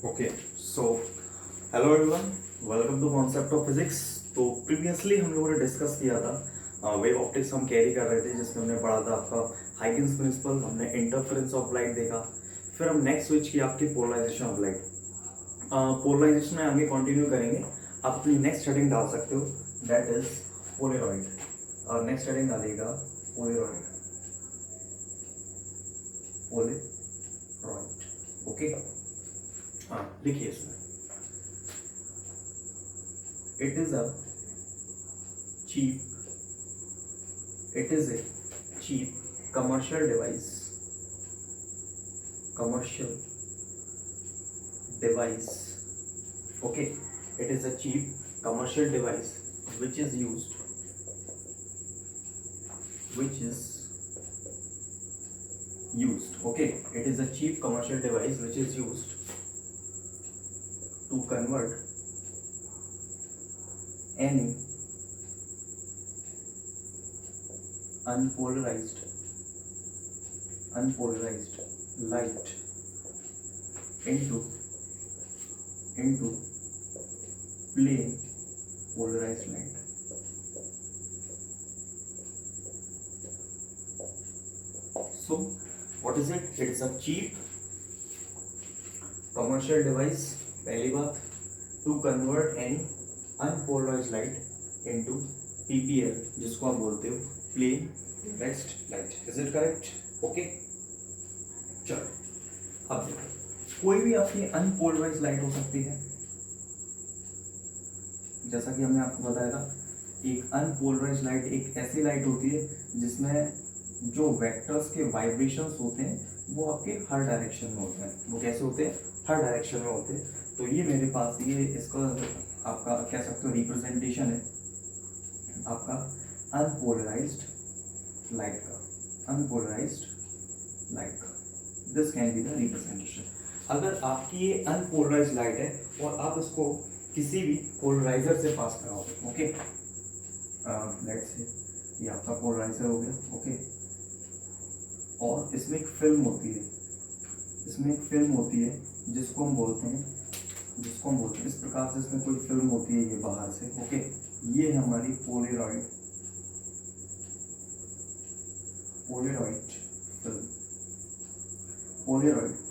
Okay so hello everyone, welcome to concept of physics. तो previously हम लोगों ने डिस्कस किया था वेव ऑप्टिक्स हम कैरी कर रहे थे, जिसमें हमने पढ़ा था आपका हाइगन्स प्रिंसिपल, हमने इंटरफेरेंस ऑफ लाइट देखा। फिर हम नेक्स्ट स्विच किया आपकी पोलराइजेशन ऑफ लाइट। पोलराइजेशन में आगे कंटिन्यू करेंगे। आप अपनी नेक्स्ट हेडिंग डाल सकते हो, दैट इज पोलेरॉइड। और नेक्स्ट हेडिंग डालिएगा पोलेरॉइड, पोलेरॉइड। ओके, हाँ लिखिए इसमें, it is a cheap it is a cheap commercial device commercial device okay, it is a cheap commercial device which is used okay, it is a cheap commercial device which is used to convert any unpolarized light into plain polarized light. So what is it? It is a cheap commercial device, पहली बात, to convert any unpolarized light into PPL, जिसको आप बोलते हो plane polarized light. Is it correct? Okay, चलो अब देखो, कोई भी आपकी अनपोलराइज्ड लाइट हो सकती है, जैसा कि हमने आपको बताया था। एक अनपोलराइज्ड लाइट एक ऐसी लाइट होती है जिसमें जो वेक्टर्स के वाइब्रेशंस होते हैं वो आपके हर डायरेक्शन में होते हैं। वो कैसे होते हैं? हर डायरेक्शन में होते हैं। तो ये मेरे पास ये इसका आपका कह सकते हो रिप्रेजेंटेशन है आपका अनपोलराइज्ड लाइट का। This can be the representation. अगर आपकी ये अनपोलराइज्ड लाइट है और आप इसको किसी भी पोलराइजर से पास कराओगे, ओके, लेट्स से ये आपका पोलराइजर हो गया, ओके, और इसमें एक फिल्म होती है जिसको हम बोलते हैं इस प्रकार से इसमें कोई फिल्म होती है ये बाहर से, ओके, ये है हमारी पोलेरॉइड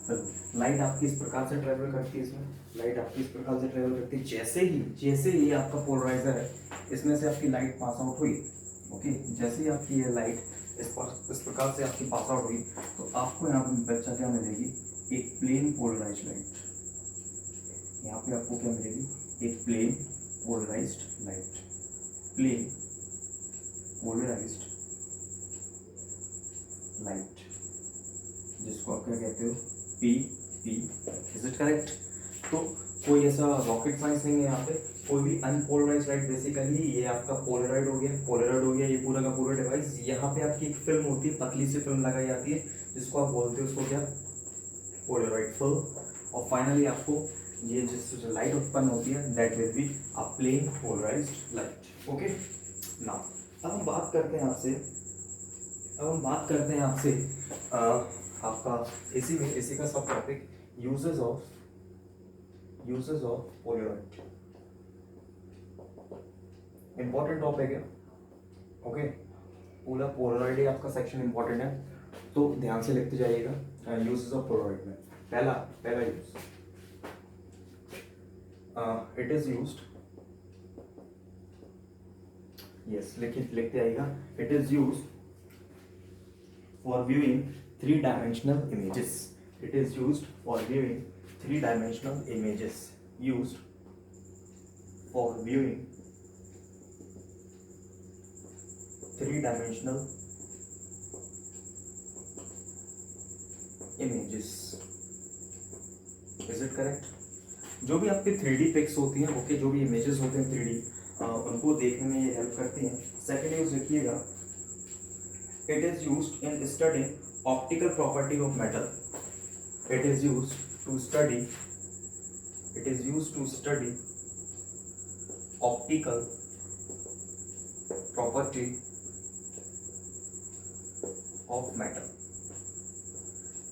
फिल्म। लाइट आपकी इस प्रकार से ट्रेवल करती है जैसे ही आपका पोलराइजर है, इसमें से आपकी लाइट पास आउट हुई, ओके, जैसे ही आपकी ये लाइट इस प्रकार से आपकी पास आउट हुई, तो आपको यहाँ पे बच्चा क्या मिलेगी? एक प्लेन पोलराइज्ड लाइट। यहाँ पे आपको क्या मिलेगी? एक प्लेन पोलराइज्ड लाइट, जिसको आप क्या कहते हो? पी। Is it correct? तो कोई ऐसा रॉकेट साइंस नहीं है यहाँ पे। कोई भी अनपोलराइज्ड लाइट, बेसिकली ये आपका पोलराइड हो गया ये पूरा का पूरा डिवाइस। यहाँ पे आपकी एक फिल्म होती है, पतली सी फिल्म लगाई जाती है, जिसको आप बोलते हो उसको क्या? Polaroid film. और फाइनली आपको ये जिससे लाइट उत्पन्न होती है that will be a plane polarized light. Okay, now अब हम बात करते हैं आपसे आपका इसी का सब topic uses of Polaroid. Important topic है, ओके, पूरा पोलराइड ही आपका सेक्शन इंपॉर्टेंट है, तो ध्यान से लिखते जाइएगा। यूजेस ऑफ पोलराइड में पहला use, it is used, yes लिखते आइएगा, it is used for viewing three-dimensional images. It is used for viewing three-dimensional images. Is it correct? जो भी आपके 3D पिक्स होती हैं, ओके, जो भी इमेजेस होते हैं 3D, उनको देखने में ये हेल्प करती हैं। सेकेंड यूज लिखिएगा, it is used in studying optical property of metal. It is used to study optical property of metal.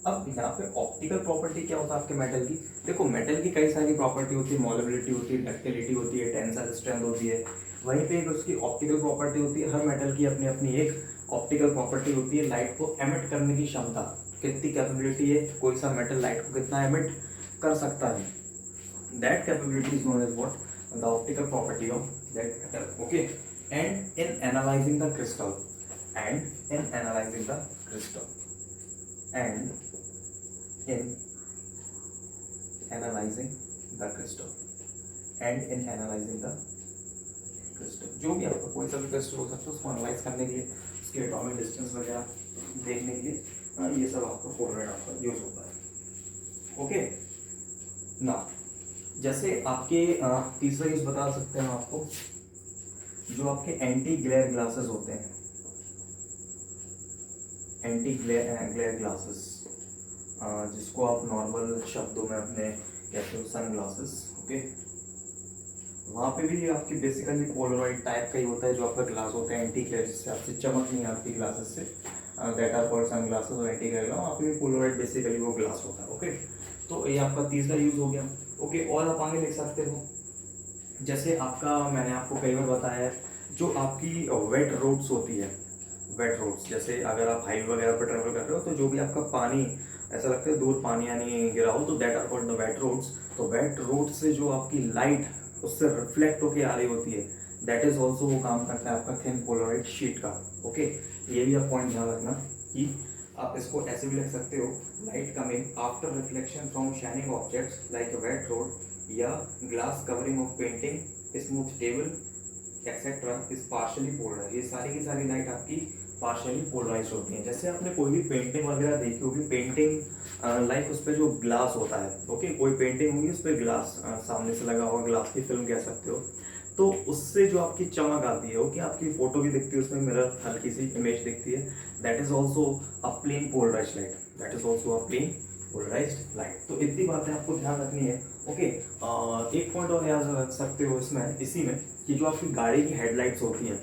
अब यहाँ पे ऑप्टिकल प्रॉपर्टी क्या होता है आपके मेटल की? देखो मेटल की कई सारी प्रॉपर्टी होती है, मोलेबिलिटी होती है, डक्टिलिटी होती है, टेंसाइल स्ट्रेंथ होती है, वहीं पे एक उसकी ऑप्टिकल प्रॉपर्टी होती है। हर मेटल की अपनी अपनी एक ऑप्टिकल प्रॉपर्टी होती है, लाइट को एमिट करने की क्षमता, कितनी कैपेबिलिटी है कोई सा मेटल लाइट को कितना एमिट कर सकता है, that capability is known as what, the optical property of that metal. Okay, and in analysing the crystal, and in analysing the crystal, and in analyzing the crystal, and in analyzing the crystal, जो भी आपका कोई सा भी crystal हो सकता है उसको एनालाइज करने के लिए, उसके एटॉमिक डिस्टेंस वगैरह देखने के लिए ये सब आपका पोलराइड आपका यूज होता है। ओके ना, जैसे आपके तीसरा यूज बता सकते हैं आपको, जो आपके एंटी ग्लेयर ग्लासेस होते हैं, एंटी ग्लेयर ग्लासेस, जिसको आप नॉर्मल शब्दों में अपने कहते हो सन ग्लासेस। ओके, वहाँ पे भी आपकी बेसिकली पोलराइड टाइप का ही होता है जो आपका ग्लास होता है एंटी ग्लेयर, जिससे आपसे चमक नहीं आती ग्लासेस से, that are called sunglasses और एंटी ग्लेयर, वहाँ पे भी पोलराइड बेसिकली वो ग्लास होता है। ओके, तो ये आपका तीसरा यूज हो गया। ओके, और आप आगे लिख सकते हो, जैसे आपका मैंने आपको कई बार बताया है, जो आपकी वेट रोड्स होती है, वेट रोड्स, जैसे अगर आप हाईवे वगैरह पर ट्रेवल कर रहे हो तो जो भी आपका पानी ऐसा लगता है दूर पानी यानी गिरा हो, तो that are called the wet roads. तो वेट रोड से जो आपकी लाइट उससे रिफ्लेक्ट होके आ रही होती है, दैट इज ऑल्सो वो काम करता है आपका थिन पोलराइड शीट का। ओके, ये भी आप पॉइंट ध्यान रखना कि आप इसको ऐसे भी लिख सकते हो, light coming after reflection from shining objects like a wet road या glass covering of painting, smooth table etcetera is partially polarise. ये सारी की सारी लाइट आपकी पार्शियली पोलराइज होती हैं। जैसे आपने कोई भी पेंटिंग वगैरह देखी होगी, पेंटिंग लाइक उस पर जो ग्लास होता है, ओके, कोई पेंटिंग होगी उस पर ग्लास सामने से लगा हुआ, ग्लास की फिल्म कह सकते हो, तो उससे जो आपकी चमक आती है, ओके, आपकी फोटो भी दिखती है उसमें, मिरर हल्की सी इमेज दिखती है, that is also a plane polarize light, that is also a plane polarized light. तो इतनी बातें आपको ध्यान रखनी है। ओके, एक पॉइंट और याद रख सकते हो इसमें, इसी में, कि जो आपकी गाड़ी की हेडलाइट्स होती हैं,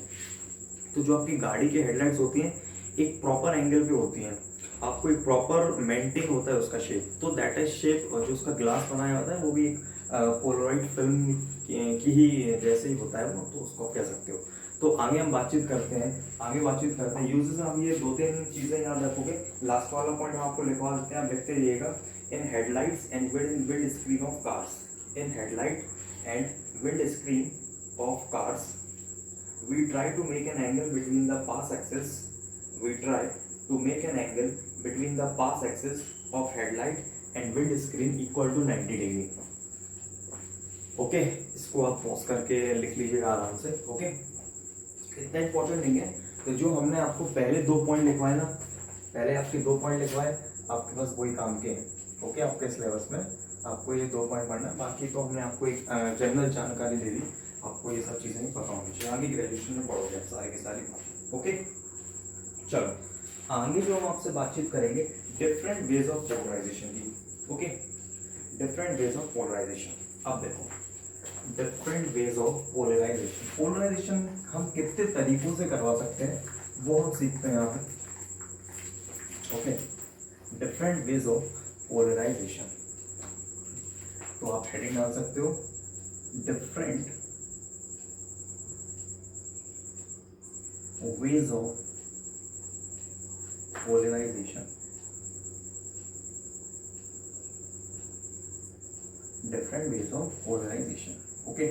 तो जो आपकी गाड़ी की हेडलाइट्स होती हैं एक प्रॉपर एंगल पे होती हैं, आपको एक प्रॉपर मेंटेन होता है उसका शेप, तो दैट इज शेप, और जो उसका ग्लास बनाया होता है वो भी एक पोलराइड फिल्म की ही जैसे ही होता है वो, तो उसको आप कह सकते हो। तो आगे हम बातचीत करते हैं यूजेस में। हम ये दो तीन चीज़ें याद रखोगे, लास्ट वाला पॉइंट हम आपको लिखवा देते हैं, आप लिखते रहिएगा, in headlights and windscreen of cars, in headlight and windscreen of cars we try to make an angle between the pass axis of headlight and windscreen equal to 90 degree. Okay, इसको आप pause करके लिख लीजिएगा आराम से। Okay, इतना important नहीं है। तो जो हमने आपको पहले 2 पॉइंट लिखवाए ना, पहले आपके 2 पॉइंट लिखवाए, आपके पास वही काम के हैं। ओके, आपके सिलेबस में आपको ये 2 पॉइंट पढ़ना है, बाकी तो हमने आपको एक जनरल जानकारी दे दी, आपको ये सब चीज़ें नहीं पता होनी चाहिए, आगे ग्रेजुएशन में पढ़ोगे सारी की सारी बात। ओके, चलो आगे जो हम आपसे बातचीत करेंगे डिफरेंट वेज ऑफ पोलराइजेशन की। Okay, different ways of polarization. अब देखो, different ways of polarization, polarization हम कितने तरीकों से करवा सकते हैं वो हम सीखते हैं यहाँ पे। Okay, different ways of polarization, तो आप हेडिंग डाल सकते हो, different ways of polarization, different ways of polarization। okay,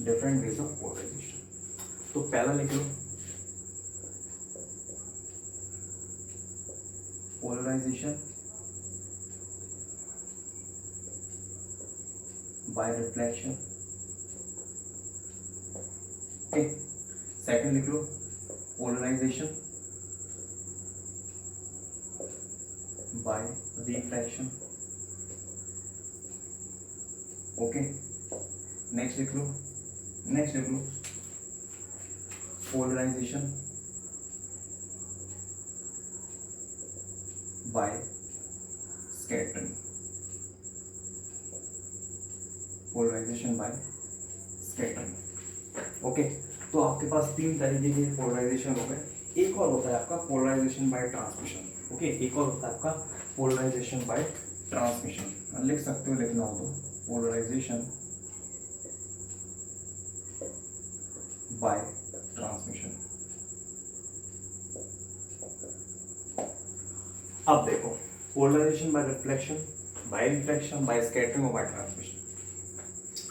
different ways of polarization। तो पहला लिख लो, polarization by reflection। okay, second लिख लो, polarization by refraction। Okay, next लिख लो, polarization by scattering, polarization by scattering। Okay, तो आपके पास 3 तरीके के पोलराइजेशन हो गए। एक और होता है आपका पोलराइजेशन बाय ट्रांसमिशन। ओके, एक और होता है आपका पोलराइजेशन बाय ट्रांसमिशन लिख सकते हो, लिखना हो तो पोलराइजेशन बाय ट्रांसमिशन। अब देखो polarization by reflection, by reflection, by scattering और बाय ट्रांसमिशन।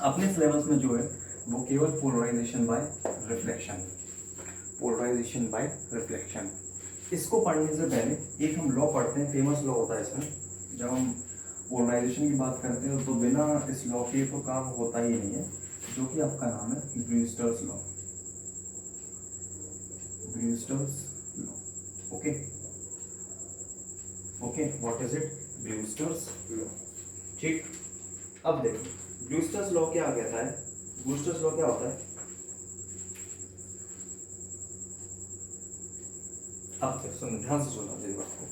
अपने सिलेबस में जो है वो केवल polarization by reflection, polarization by reflection. इसको पढ़ने से पहले एक हम लॉ पढ़ते हैं, फेमस लॉ होता है इसमें। जब हम पोलराइजेशन की बात करते हैं तो बिना इस लॉ के तो काम होता ही नहीं है, जो कि आपका नाम है Brewster's law. Brewster's law, okay okay, what is it? Brewster's law. ठीक, अब देखो ब्रूस्टर्स लॉ क्या कहता है, ब्रूस्टर्स लॉ क्या होता है? अब सुन, ध्यान से सुनो मेरी बात को।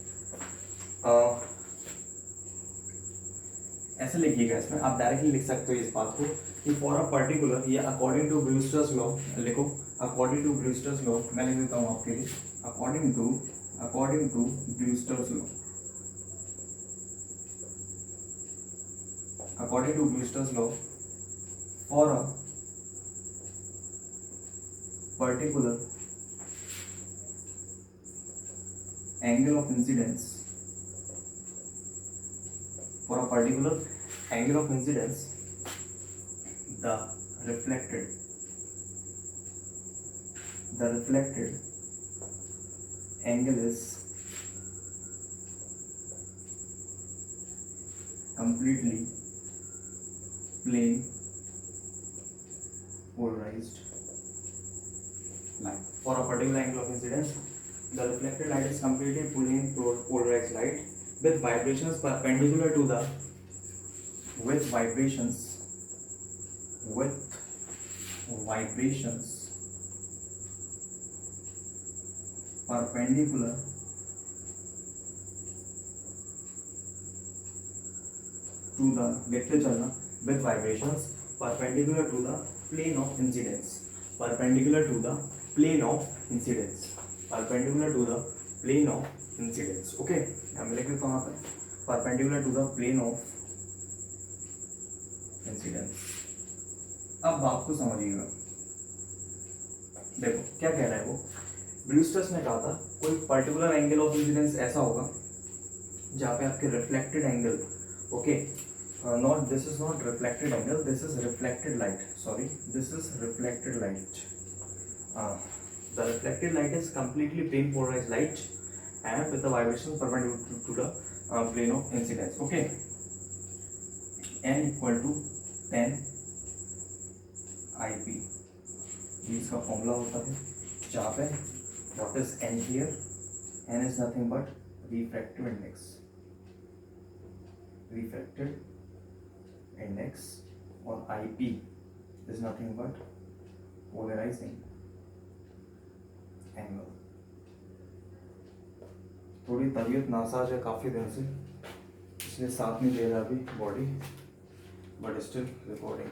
ऐसे लिखिएगा, इसमें आप डायरेक्टली लिख सकते हो इस बात को कि फॉर अ पर्टिकुलर, या अकॉर्डिंग टू ब्रूस्टर्स लॉ लिखो, अकॉर्डिंग टू ब्रूस्टर्स लॉ। मैं लिख देता हूँ आपके लिए, according to Brewster's law, according to Brewster's law, for a particular angle of incidence, for a particular angle of incidence, the reflected angle is completely plane polarized light. For a particular angle of incidence, the reflected light is completely plane polarized light with vibrations perpendicular to the perpendicular to the, देखते चलना, with vibrations perpendicular to the plane of incidence, perpendicular to the plane of incidence, perpendicular to the plane of incidence। Okay, मैं लिख देता हूँ यहाँ पे perpendicular to the plane of incidence। अब बात को समझिएगा, देखो क्या कह रहा है वो। ब्रूस्टर्स ने कहा था कोई पर्टिकुलर एंगल ऑफ इंसिडेंस ऐसा होगा जहाँ पे आपके reflected angle, okay, not, this is not reflected angle, this is reflected light, sorry, this is reflected light. The reflected light is completely plane polarized light and with the vibration perpendicular to the plane of incidence, okay, n equal to 10 ip, ये इसका formula होता है जहाँ पे what is n here, n is nothing but refractive index और IP is nothing but polarizing angle। थोड़ी तबीयत NASA's है काफ़ी दिन से, इसलिए साथ नहीं दे रहा अभी बॉडी, बट स्टिल रिकॉर्डिंग।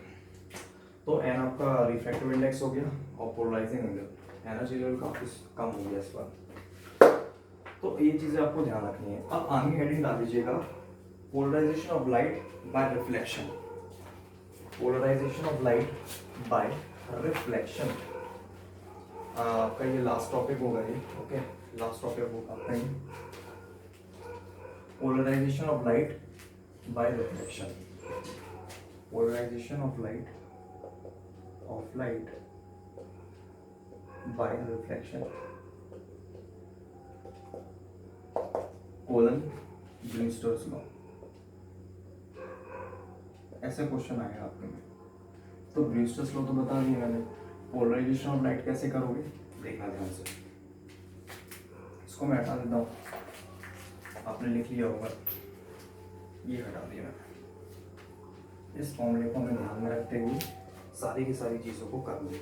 तो एन आपका रिफ्रैक्टिव इंडेक्स हो गया और पोलराइजिंग एंगल, एनर्जी लेवल काफ़ी कम हो गया इस बार। तो ये चीज़ें आपको ध्यान रखनी है। अब आगे हेडिंग डाल दीजिएगा polarization of light by reflection, polarisation of light by reflection. आपका ये लास्ट टॉपिक होगा ये, ओके, लास्ट टॉपिक होगा आपका ये polarisation of light by reflection, polarisation of light by reflection, colon Brewster's law. ऐसे क्वेश्चन आएगा आपके में। तो ब्रूस्टर्स लॉ तो बता दिया मैंने, पोलराइजेशन ऑफ लाइट कैसे करोगे देखना ध्यान से। इसको मैं हटा देता हूँ, आपने लिख लिया होगा, ये हटा दिया मैंने। इस फॉर्मूले को मैं ध्यान में रखते हुए सारी की सारी चीज़ों को कर लूँ,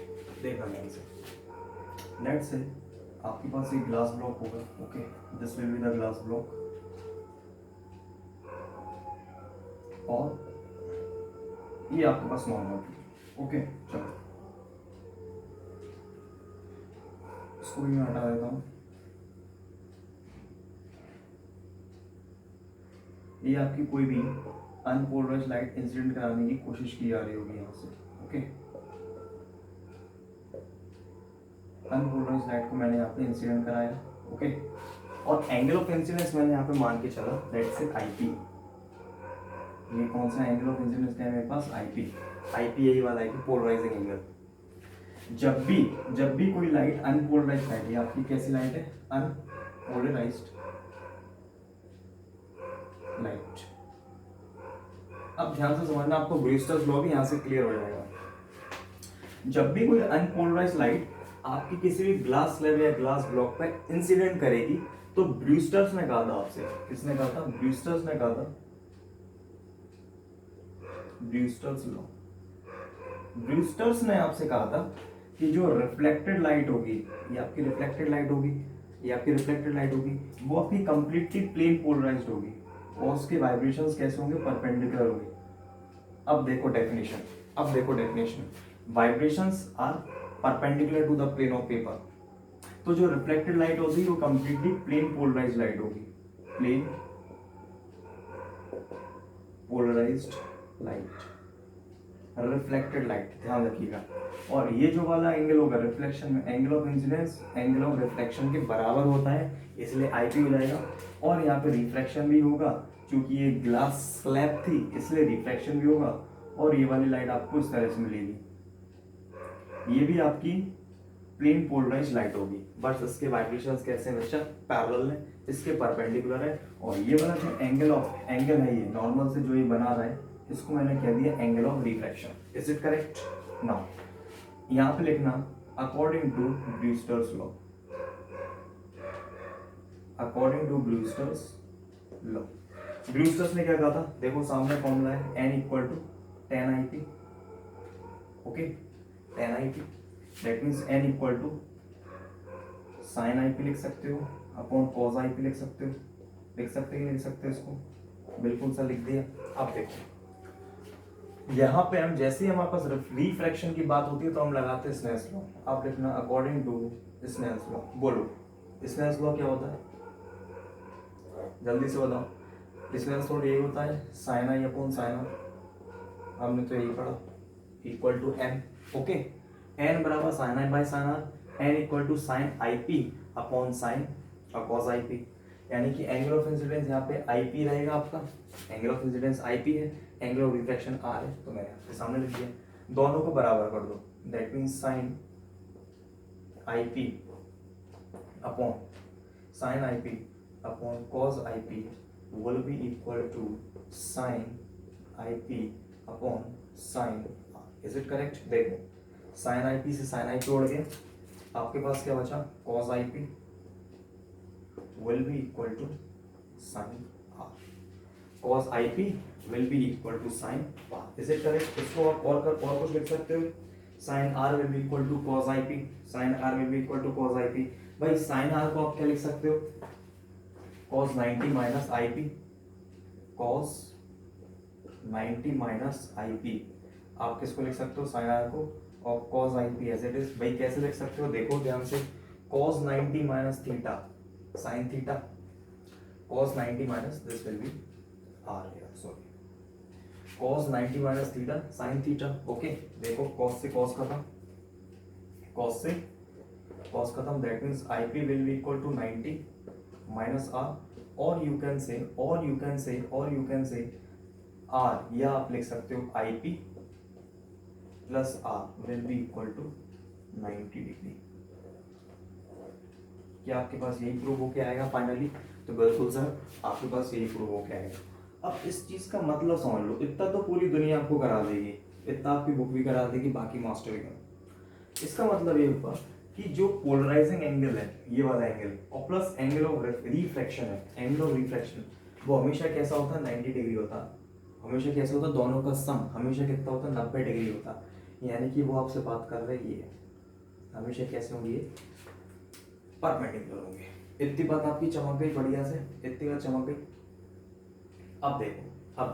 देखना ध्यान से। नेक्स्ट से आपके पास एक ग्लास ब्लॉक होगा, okay, this will be the glass block, और ये आपके पास नॉर्मल, ओके। चलो इसको भी मैं हटा देता हूँ। ये आपकी कोई भी अनपोलराइज्ड लाइट इंसिडेंट कराने की कोशिश की जा रही होगी यहाँ से, ओके। अनपोलराइज्ड लाइट को मैंने यहाँ पे इंसिडेंट कराया, ओके। और एंगल ऑफ इंसिडेंस मैंने यहाँ पे मान के चला दैट से आईपी। ये कौन सा एंगल ऑफ इंसिडेंस है मेरे पास? आईपी। आईपी यही वाला है कि पोलराइजिंग एंगल। जब भी कोई लाइट अनपोलराइज्ड लाइट, ये आपकी कैसी लाइट है? Unpolarised light. अब ध्यान से समझना, आपको ब्रूस्टर्स लॉ भी यहाँ से क्लियर हो जाएगा। जब भी कोई अनपोलराइज्ड लाइट आपकी किसी भी ग्लास स्लैब या ग्लास ब्लॉक पर इंसिडेंट करेगी, तो ब्रूस्टर्स ने कहा था आपसे, किसने कहा था? ब्रूस्टर्स ने कहा था, ब्रूस्टर्स लॉ। ब्रूस्टर्स ने आपसे कहा था कि जो रिफ्लेक्टेड लाइट होगी, ये आपकी रिफ्लेक्टेड लाइट होगी, ये आपकी रिफ्लेक्टेड लाइट होगी, वो आपकी कंप्लीटली प्लेन पोलराइज्ड होगी और उसके वाइब्रेशंस कैसे होंगे? परपेंडिकुलर होंगे। अब देखो definition, vibrations are perpendicular to the plane of paper. तो जो रिफ्लेक्टेड लाइट होगी वो कंप्लीटली प्लेन पोलराइज्ड लाइट होगी, plane polarized light, reflected light, ध्यान रखिएगा। और ये जो वाला एंगल होगा रिफ्लेक्शन में, angle of incidence angle of reflection के बराबर होता है, इसलिए आईपी हो जाएगा। और यहाँ पे रिफ्लेक्शन भी होगा, क्योंकि ये ग्लास स्लैब थी इसलिए रिफ्लेक्शन भी होगा। और ये वाली लाइट आपको इस तरह से मिलेगी, ये भी आपकी प्लेन पोलराइज्ड लाइट होगी, बस इसके वाइब्रेशंस कैसे हमेशा पैरेलल है, इसके परपेंडिकुलर है। और ये वाला जो एंगल है, ये नॉर्मल से जो ये बना रहा है, इसको मैंने कह दिया angle of reflection. Is it correct? Now यहाँ पे लिखना according to Brewster's law, according to Brewster's law. Brewster's ने क्या कहा था? देखो सामने फॉर्मूला है, n equal to 10 IP, okay, 10 IP। That means n equal to sine IP लिख सकते हो अपॉन कॉस IP लिख सकते हो, लिख सकते नहीं लिख सकते? इसको बिल्कुल सा लिख दिया। अब देखो यहाँ पे हम जैसे ही हमारे पास रिफ्रैक्शन की बात होती है तो हम लगाते हैं स्नेल्स लॉ। आप लिखना अकॉर्डिंग टू स्नेल्स लॉ। बोलो स्नेल्स लॉ क्या होता है? जल्दी से बताओ। स्नेल्स लॉ यही होता है sine i upon sine r, हमने तो यही पढ़ा, equal to n, okay. n बराबर sine i by sine r, n equal to sine i p upon sine और कॉस आई पी। यानी कि एंगल ऑफ इंसिडेंस यहाँ पे आई पी रहेगा आपका, angle of incidence I P है, angle of reflection are है, तो मैंने आपके सामने लिख दिया। दोनों को बराबर कर दो, that means sine i p upon sine i p upon cos i p will be equal to sine i p upon sine r. Is it correct? देखो साइन आई पी से साइन आई पी उड़ गए, आपके पास क्या बचा? Cos i p will be equal to sin r, cos ip will be equal to sin r. Is it correct? इसको आप और कुछ लिख सकते हो, sin r will be equal to cos ip, sin r will be equal to cos ip। भाई sin r को आप क्या लिख सकते हो? cos 90 minus ip, cos 90 minus ip। आप किसको लिख सकते हो? sin r को, और cos ip as it is। भाई कैसे लिख सकते हो? देखो ध्यान से, cos 90 minus theta sin theta, cos 90 minus this will be r here, sorry, cos 90 minus theta sin theta, okay। देखो cos से cos खत्म, cos से cos खत्म, that means ip will be equal to 90 minus r, or you can say r, या आप लिख सकते हो ip plus r will be equal to 90 degree. क्या आपके पास यही प्रूव होके आएगा फाइनली? तो बिल्कुल सर आपके पास यही प्रूव होके आएगा। अब इस चीज का मतलब समझ लो, इतना तो पूरी दुनिया आपको करा देगी, इतना आपकी बुक भी करा देगी, बाकी मास्टर भी करा। इसका मतलब ये होगा कि जो पोलराइजिंग एंगल है, ये वाला एंगल, और प्लस एंगल ऑफ रिफ्रैक्शन है, एंगल ऑफ रिफ्रैक्शन वो हमेशा कैसा होता है? 90 डिग्री होता है। हमेशा कैसे होता है? दोनों का सम हमेशा कितना होता है? 90 डिग्री होता है। यानी कि वो आपसे बात कर रहे हैं, हमेशा कैसे होंगे? परपेंडिकुलर होंगे। इतनी बात आपकी चमक गई बढ़िया से, इतनी बात चमक गई। अब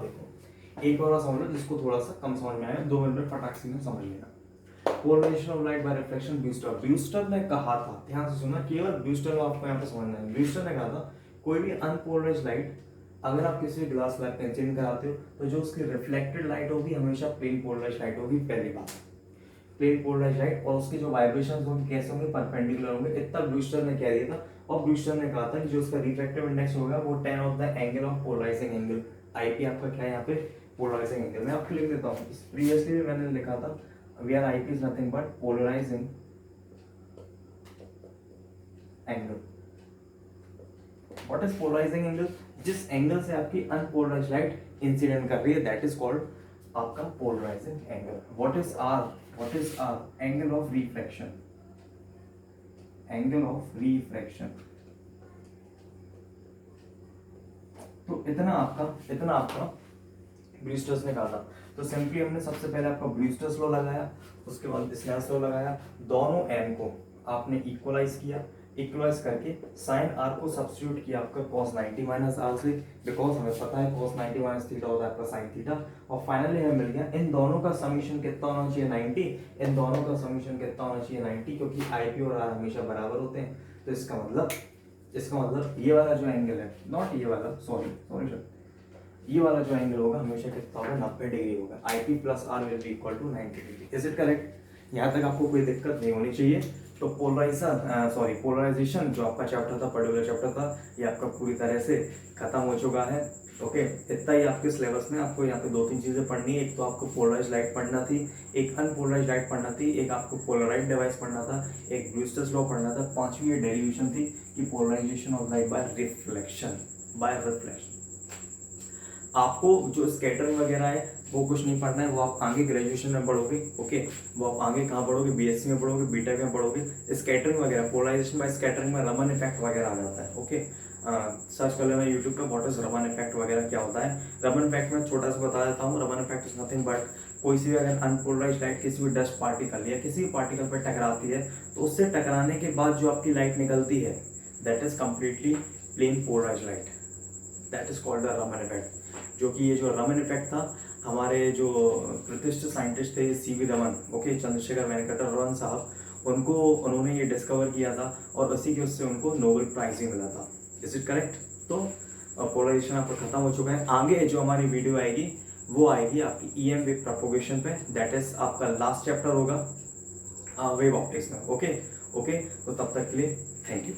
देखो एक और समझ लो जिसको थोड़ा सा कम समझ में आया, 2 मिनट में फटाक से समझ लेना। Polarization of light by reflection, Brewster ने कहा था, ध्यान से सुनना, केवल ब्रूस्टर को आपको यहाँ पे समझना है। ब्रूस्टर ने कहा था कोई भी अनपोलराइज्ड लाइट अगर आप किसी ग्लास स्लैब का इंसिडेंट कराते हो तो जो उसकी रिफ्लेक्टेड लाइट होगी हमेशा प्लेन पोलराइज लाइट होगी, पहली बात प्लेन पोलराइज लाइट, और उसके जो वाइब्रेशंस होंगे कैसे होंगे, परपेंडिकुलर होंगे। इतना ब्रूस्टर ने कह दिया था, और ब्रूस्टर ने कहा था कि जो उसका रिफ्रैक्टिव इंडेक्स होगा वो 10 of the angle of polarizing angle. I p आपका क्या है यहाँ पे, पोलराइजिंग एंगल। मैं आपको लिख देता हूँ, प्रीवियसली भी मैंने लिखा था, we are i p is nothing but polarizing angle. What is polarizing angle? जिस एंगल से आपकी अनपोलराइज्ड लाइट इंसिडेंट कर रही है दैट इज कॉल्ड आपका polarizing angle. What is r angle of refraction, angle of refraction. तो इतना आपका ब्रूस्टर्स ने कहा था। तो सिंपली हमने सबसे पहले आपका ब्रूस्टर्स लॉ लगाया, उसके बाद स्नेल्स लॉ लगाया, दोनों एन को आपने इक्वलाइज किया, इक्वलाइज करके साइन आर को सब्स्टिट्यूट किया आपका cos 90 माइनस आर से, बिकॉज हमें पता है cos 90 माइनस थीटा होता है आपका साइन थीटा, और फाइनली हमें मिल गया इन दोनों का समीशन कितना होना चाहिए 90, इन दोनों का समीशन कितना होना चाहिए 90, क्योंकि आईपी और आर हमेशा बराबर होते हैं। तो इसका मतलब ये वाला जो एंगल है, नॉट ये वाला, सॉरी सर, ये वाला जो एंगल होगा हमेशा कितना होगा, 90 डिग्री होगा। I p plus r will be equal to 90 degree. Is it correct? यहाँ तक आपको कोई दिक्कत नहीं होनी चाहिए। तो पोलराइजेशन जो आपका चैप्टर था, पर्टिकुलर चैप्टर था, ये आपका पूरी तरह से खत्म हो चुका है। ओके, इतना ही आपके सिलेबस में आपको यहाँ पे 2-3 चीजें पढ़नी है। एक तो आपको पोलराइज लाइट पढ़ना थी, एक अनपोलराइज लाइट पढ़ना थी, एक आपको पोलराइज डिवाइस पढ़ना था, एक ब्रूस्टर्स लॉ पढ़ना था, 5वीं ये डेरिवेशन थी कि polarization of light by reflection. आपको जो स्कैटरिंग वगैरह है वो कुछ नहीं पढ़ना है, वो आप आगे ग्रेजुएशन में पढ़ोगे। ओके, वो आप आगे कहाँ पढ़ोगे, बीएससी में पढ़ोगे, बीटेक में पढ़ोगे। स्कैटरिंग वगैरह, पोलराइजेशन बाय स्कैटरिंग में रमन इफेक्ट वगैरह आ जाता है। ओके, सर्च कर लेना यूट्यूब पे व्हाट इज रमन इफेक्ट वगैरह क्या होता है। रमन इफेक्ट में छोटा सा बता देता हूँ। Raman effect is nothing but कोई सी भी अगर अनपोलराइज लाइट किसी भी डस्ट पार्टिकल या किसी भी पार्टिकल पर टकराती है तो उससे टकराने के बाद जो आपकी लाइट निकलती है that is completely plane polarize light, that is called the Raman effect. जो कि ये जो रमन इफेक्ट था, हमारे जो प्रतिष्ठित साइंटिस्ट थे सीवी रमन, ओके, चंद्रशेखर वेंकट रमन साहब, उन्होंने ये डिस्कवर किया था और उसी के उससे उनको नोबेल प्राइज भी मिला था। Is it correct? तो पोलराइजेशन आपका खत्म हो चुका है। आगे जो हमारी वीडियो आएगी वो आएगी आपकी ईएम वेव प्रोपोगेशन पे, दैट इज आपका लास्ट चैप्टर होगा वेव ऑप्टिक्स में। ओके, तो तब तक के लिए थैंक यू।